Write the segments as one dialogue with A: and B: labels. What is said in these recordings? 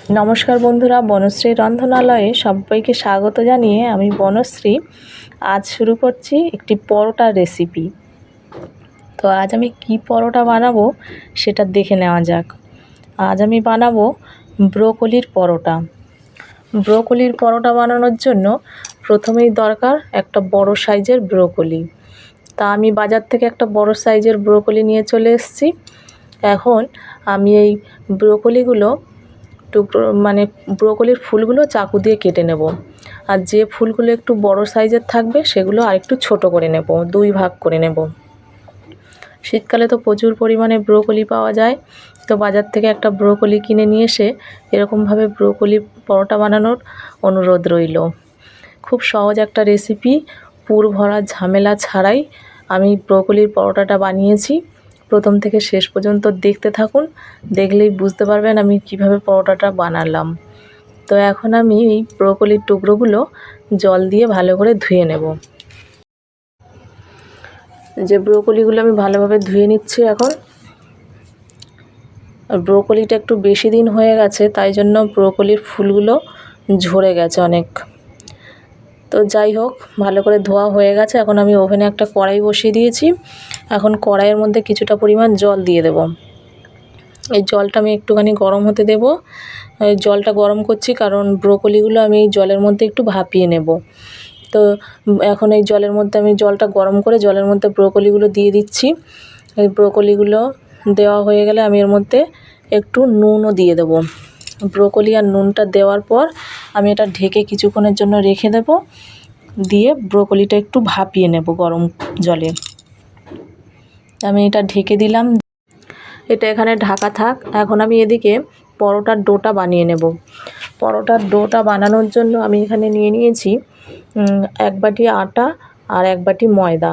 A: নমস্কার বন্ধুরা, বনশ্রী রন্ধনালয়ে সবাইকে স্বাগত জানিয়ে আমি বনশ্রী আজ শুরু করছি একটি পরোটার রেসিপি। তো আজ আমি কি পরোটা বানাবো সেটা দেখে নেওয়া যাক। আজ আমি বানাবো ব্রোকলির পরোটা। ব্রোকলির পরোটা বানানোর জন্য প্রথমেই দরকার একটা বড় সাইজের ব্রোকলি। তা আমি বাজার থেকে একটা বড় সাইজের ব্রোকলি নিয়ে চলে এসেছি। এখন আমি এই ব্রোকলিগুলো টুকরো ব্রোকলির ফুলগুলো চাকু দিয়ে কেটে নেব। আর যে ফুলগুলো একটু বড় সাইজের থাকবে সেগুলো আরেকটু ছোট করে নেব, 2 ভাগ করে নেব। শীতকালে তো প্রচুর পরিমাণে ব্রোকলি পাওয়া যায়, তো বাজার থেকে একটা ব্রোকলি কিনে নিয়ে এসে এরকমভাবে ব্রোকলি পরোটা বানানোর অনুরোধ রইল। খুব সহজ একটা রেসিপি, পুর ভরা ঝামেলা ছাড়াই আমি ব্রোকলির পরোটাটা বানিয়েছি। প্রথম থেকে শেষ পর্যন্ত দেখতে থাকুন, দেখলেই বুঝতে পারবেন আমি কিভাবে পরোটাটা বানালাম। তো এখন আমি এই ব্রোকলির টুকরোগুলো জল দিয়ে ভালো করে ধুয়ে নেব। যে ব্রোকলিগুলো আমি ভালোভাবে ধুয়ে নিচ্ছি এখন। আর ব্রোকলিটা একটু বেশি দিন হয়ে গেছে, তাই জন্য ব্রোকলির ফুলগুলো ঝরে গেছে অনেক। তো যাই হোক, ভালো করে ধোয়া হয়ে গেছে। এখন আমি ওভেনে একটা কড়াই বসিয়ে দিয়েছি। এখন কড়াইয়ের মধ্যে কিছুটা পরিমাণ জল দিয়ে দেব। এই জলটা আমি একটুখানি গরম হতে দেব। এই জলটা গরম করছি কারণ ব্রোকলিগুলো আমি এই জলের মধ্যে একটু ভাপিয়ে নেব। তো এখন এই জলের মধ্যে আমি জলটা গরম করে জলের মধ্যে ব্রোকলিগুলো দিয়ে দিচ্ছি। এই ব্রোকলিগুলো দেওয়া হয়ে গেলে আমি এর মধ্যে একটু নুনও দিয়ে দেব। ব্রোকলি আর নুনটা দেওয়ার পর আমি এটা ঢেকে কিছুক্ষণের জন্য রেখে দেব, দিয়ে ব্রোকলিটা একটু ভাপিয়ে নেব গরম জলে। আমি এটা ঢেকে দিলাম, এটা এখানে ঢাকা থাক। এখন আমি এদিকে পরোটার ডোটা বানিয়ে নেব। পরোটার ডোটা বানানোর জন্য আমি এখানে নিয়ে নিয়েছি 1 বাটি আটা আর 1 বাটি ময়দা।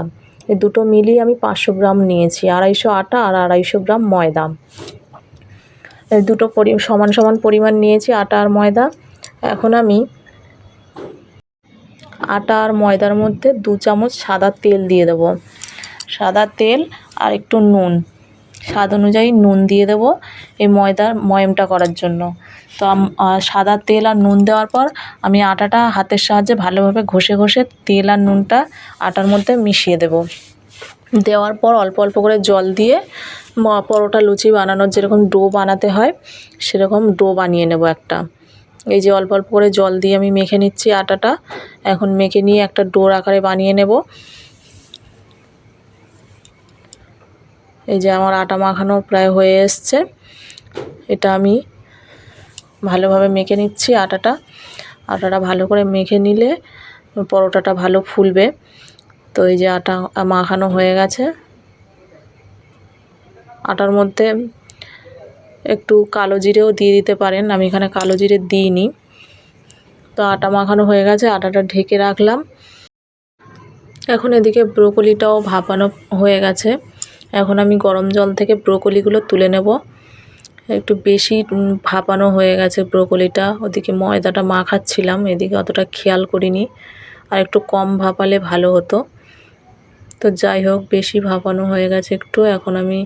A: এই দুটো মিলিয়ে আমি 500 গ্রাম নিয়েছি, 250 আটা আর 250 গ্রাম ময়দা। এই দুটো সমান সমান পরিমাণ নিয়েছি আটা আর ময়দা। এখন আমি আটা আর ময়দার মধ্যে 2 চামচ সাদা তেল দিয়ে দেব। সাদা তেল আর একটু নুন, স্বাদ অনুযায়ী নুন দিয়ে দেব এই ময়দার ময়মটা করার জন্য। তো সাদা তেল আর নুন দেওয়ার পর আমি আটাটা হাতের সাহায্যে ভালোভাবে ঘষে ঘষে তেল আর নুনটা আটার মধ্যে মিশিয়ে দেব। দেওয়ার পর অল্প অল্প করে জল দিয়ে পরোটা লুচি বানানোর যেরকম ডো বানাতে হয় সেরকম ডো বানিয়ে নেব একটা। এই যে অল্প অল্প করে জল দিয়ে আমি মেখে নিচ্ছি আটাটা। এখন মেখে নিয়ে একটা ডোর আকারে বানিয়ে নেব। এই যে আমার আটা মাখানো প্রায় হয়ে এসছে। এটা আমি ভালোভাবে মেখে নিচ্ছি আটাটা ভালো করে মেখে নিলে পরোটাটা ভালো ফুলবে। তো এই যে আটা মাখানো হয়ে গেছে। আটার মধ্যে একটু কালো জিরেও দিয়ে দিতে পারেন, আমি এখানে কালো জিরে দিইনি। তো আটা মাখানো হয়ে গেছে, আটাটা ঢেকে রাখলাম। এখন এদিকে ব্রোকলিটাও ভাপানো হয়ে গেছে। এখন আমি গরম জল থেকে ব্রোকলিগুলো তুলে নেব। একটু বেশি ভাপানো হয়ে গেছে ব্রোকলিটা, ওদিকে ময়দাটা মাখাচ্ছিলাম, এদিকে অতটা খেয়াল করিনি। আর একটু কম ভাপালে ভালো হতো। তো যাই হোক, বেশি ভাপানো হয়ে গেছে একটু। এখন আমি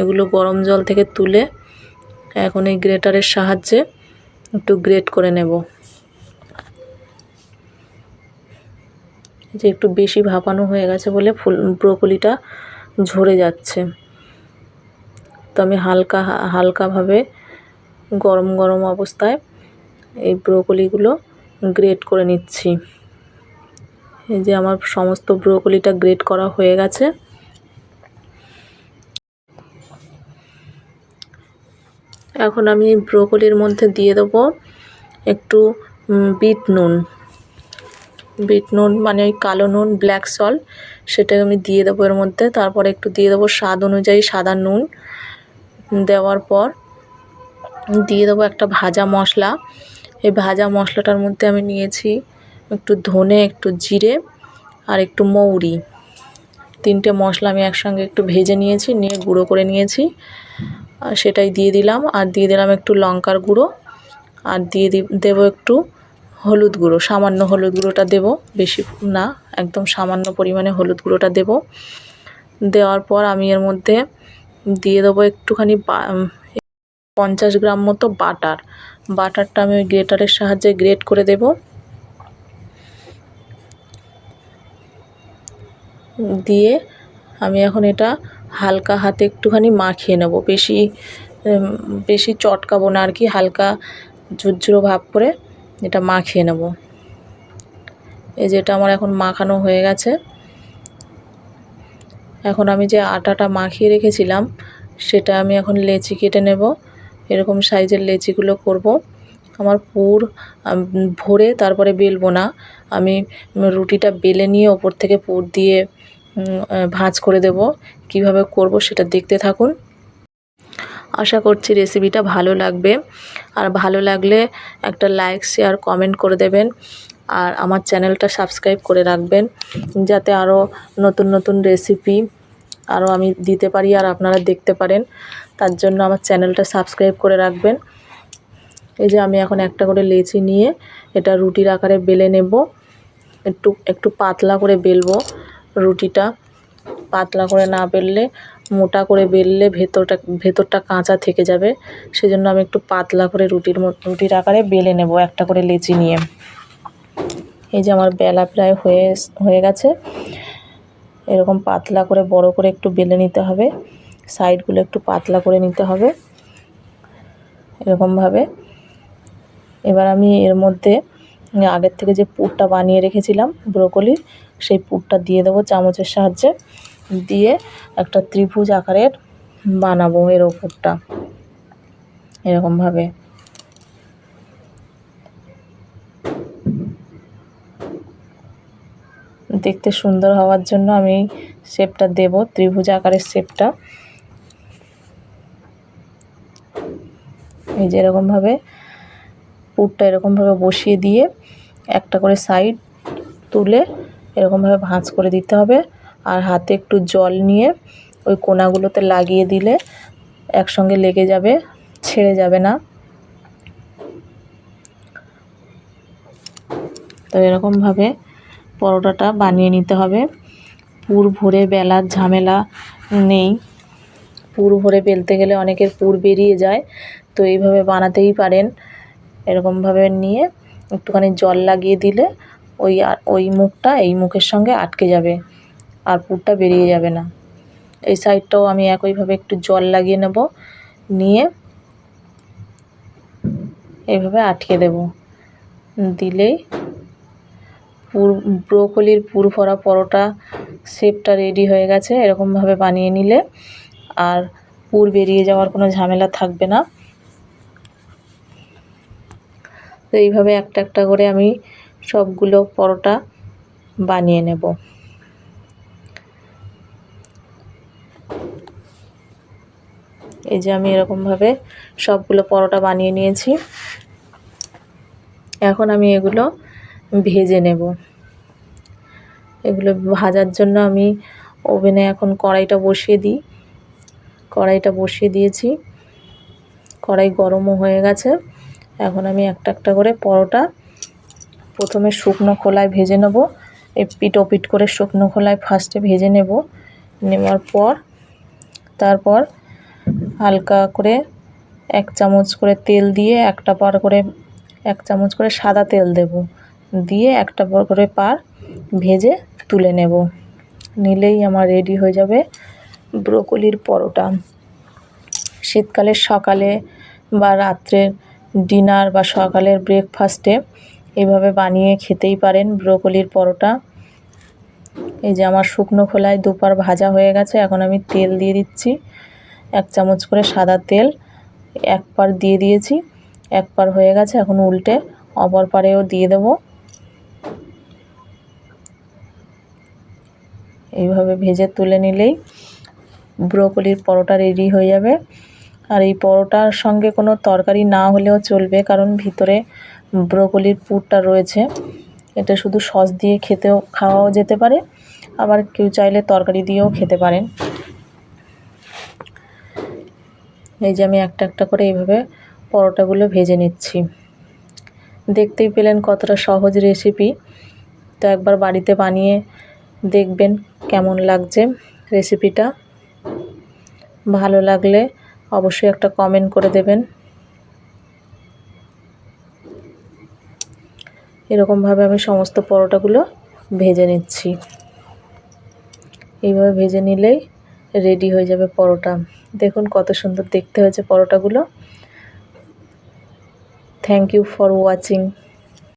A: এগুলো গরম জল থেকে তুলে এখন এই গ্রেটারের সাহায্যে একটু গ্রেট করে নেব। যে একটু বেশি ভাপানো হয়ে গেছে বলে ব্রোকলিটা ঝরে যাচ্ছে। তো আমি হালকাভাবে গরম গরম অবস্থায় এই ব্রোকলিগুলো গ্রেট করে নিচ্ছি। এই যে আমার সমস্ত ব্রোকলিটা গ্রেট করা হয়ে গেছে। এখন আমি ব্রোকলির মধ্যে দিয়ে দেবো একটু বিট নুন মানে ওই কালো নুন, ব্ল্যাক সল্ট, সেটা আমি দিয়ে দেবো এর মধ্যে। তারপর একটু দিয়ে দেবো স্বাদ অনুযায়ী সাদা নুন। দেওয়ার পর দিয়ে দেবো একটা ভাজা মশলা। এই ভাজা মশলাটার মধ্যে আমি নিয়েছি একটু ধনে, একটু জিরে আর একটু মৌরি। 3টে মশলা আমি একসঙ্গে একটু ভেজে নিয়েছি, নিয়ে গুঁড়ো করে নিয়েছি। আর সেটাই দিয়ে দিলাম। আর দিয়ে দিলাম একটু লঙ্কার গুঁড়ো, আর দিয়ে দেবো একটু হলুদ গুঁড়ো। সামান্য হলুদ গুঁড়োটা দেবো, বেশি না, একদম সামান্য পরিমাণে হলুদ গুঁড়োটা দেবো। দেওয়ার পর আমি এর মধ্যে দিয়ে দেবো একটুখানি 50 গ্রাম মতো বাটারটা আমি ওই গ্রেটারের সাহায্যে গ্রেট করে দেব। দিয়ে আমি এখন এটা হালকা হাতে একটুখানি মাখিয়ে নেব, বেশি চটকাবো না আর কি, হালকা ঝুরঝুরো ভাব করে এটা মাখিয়ে নেব। এই যে এটা আমার এখন মাখানো হয়ে গেছে। এখন আমি যে আটাটা মাখিয়ে রেখেছিলাম সেটা আমি এখন লেচি কেটে নেব। এরকম সাইজের লেচিগুলো করব। আমার পুর ভরে তারপরে বেলবো না, আমি রুটিটা বেলে নিয়ে ওপর থেকে পুর দিয়ে ভাঁজ করে দেব। কিভাবে করব সেটা দেখতে থাকুন। আশা করছি রেসিপিটা ভালো লাগবে, আর ভালো লাগলে একটা লাইক শেয়ার কমেন্ট করে দেবেন, আর আমার চ্যানেলটা সাবস্ক্রাইব করে রাখবেন যাতে আরও নতুন নতুন রেসিপি আরও আমি দিতে পারি আর আপনারা দেখতে পারেন। তার জন্য আমার চ্যানেলটা সাবস্ক্রাইব করে রাখবেন। এই যে আমি এখন একটা করে লেচি নিয়ে এটা রুটির আকারে বেলে নেব। একটু পাতলা করে বেলবো রুটিটা, পাতলা করে না বেললে, মোটা করে বেললে ভেতরটা কাঁচা থেকে যাবে। সেজন্য আমি একটু পাতলা করে রুটির আকারে বেলে নেব একটা করে লেচি নিয়ে। এই যে আমার বেলা প্রায় হয়ে গেছে। এরকম পাতলা করে বড় করে একটু বেলে নিতে হবে, সাইডগুলো একটু পাতলা করে নিতে হবে এরকমভাবে। এবার আমি এর মধ্যে আগের থেকে যে পুরটা বানিয়ে রেখেছিলাম ব্রোকলির, সেই পুরটা দিয়ে দেবো চামচের সাহায্যে, দিয়ে একটা ত্রিভুজ আকারের বানাবো এর ওপরটা এরকমভাবে। দেখতে সুন্দর হওয়ার জন্য আমি শেপটা দেব, ত্রিভুজ আকারের শেপটা। এই যে এরকমভাবে পুরটা এরকমভাবে বসিয়ে দিয়ে একটা করে সাইড তুলে এরকমভাবে ভাঁজ করে দিতে হবে, আর হাতে একটু জল নিয়ে ওই কোণাগুলোতে লাগিয়ে দিলে একসঙ্গে লেগে যাবে, ছেড়ে যাবে না। তো এরকমভাবে পরোটাটা বানিয়ে নিতে হবে। পুর ভরে বেলার ঝামেলা নেই, পুর ভরে বেলতে গেলে অনেকের পুর বেরিয়ে যায়, তো এইভাবে বানাতেই পারেন। এরকমভাবে নিয়ে একটুখানি জল লাগিয়ে দিলে ওই মুখটা এই মুখের সঙ্গে আটকে যাবে, আর পুরটা বেরিয়ে যাবে না। এই সাইডটাও আমি একইভাবে একটু জল লাগিয়ে নেব, নিয়ে এইভাবে আটকে দেব। দিলেই ব্রোকলির পুর ভরা পরোটা শেপটা রেডি হয়ে গেছে। এরকমভাবে বানিয়ে নিলে আর পুর বেরিয়ে যাওয়ার কোনো ঝামেলা থাকবে না। তো এইভাবে একটা একটা করে আমি সবগুলো পরোটা বানিয়ে নেব। এই যে আমি এরকমভাবে সবগুলো পরোটা বানিয়ে নিয়েছি। এখন আমি এগুলো ভেজে নেব। এগুলো ভাজার জন্য আমি ওভেনে এখন কড়াইটা বসিয়ে দিয়েছি। কড়াই গরমও হয়ে গেছে। এখন আমি একটা একটা করে পরোটা প্রথমে শুকনো খোলায় ভেজে নেব। এপিট ওপিট করে শুকনো খোলায় ফার্স্টে ভেজে নেওয়ার পর তারপর হালকা করে 1 চামচ করে তেল দিয়ে একটা পার করে 1 চামচ করে সাদা তেল দেব, দিয়ে একটা পর করে পার ভেজে তুলে নেব। নিলেই আমার রেডি হয়ে যাবে ব্রোকলির পরোটা। শীতকালের সকালে বা রাত্রের ডিনার বা সকালের ব্রেকফাস্টে এইভাবে বানিয়ে খেতেই পারেন ব্রোকলির পরোটা। এই যে আমার শুকনো খোলায় দুপার ভাজা হয়ে গেছে। এখন আমি তেল দিয়ে দিচ্ছি, 1 চামচ করে সাদা তেল। এক পার দিয়ে দিয়েছি, এক পার হয়ে গেছে। এখন উল্টে অপর পারেও দিয়ে দেব। এইভাবে ভেজে তুলে নিলেই ব্রোকলির পরোটা রেডি হয়ে যাবে। আর এই পরোটার সঙ্গে কোনো তরকারি না হলেও চলবে, কারণ ভিতরে ব্রোকলির পুরটা রয়েছে। এটা শুধু সস দিয়ে খাওয়াও যেতে পারে, আবার কেউ চাইলে তরকারি দিয়েও খেতে পারেন। এই যে আমি একটা একটা করে এইভাবে পরোটাগুলো ভেজে নিচ্ছি। দেখতেই পেলেন কতটা সহজ রেসিপি। তো একবার বাড়িতে বানিয়ে দেখবেন কেমন লাগছে রেসিপিটা। ভালো লাগলে অবশ্যই একটা কমেন্ট করে দেবেন। এরকমভাবে আমি সমস্ত পরোটাগুলো ভেজে নিচ্ছি। এইভাবে ভেজে নিলেই রেডি হয়ে যাবে পরোটা। দেখুন কত সুন্দর দেখতে হয়েছে পরোটাগুলো। Thank you for watching.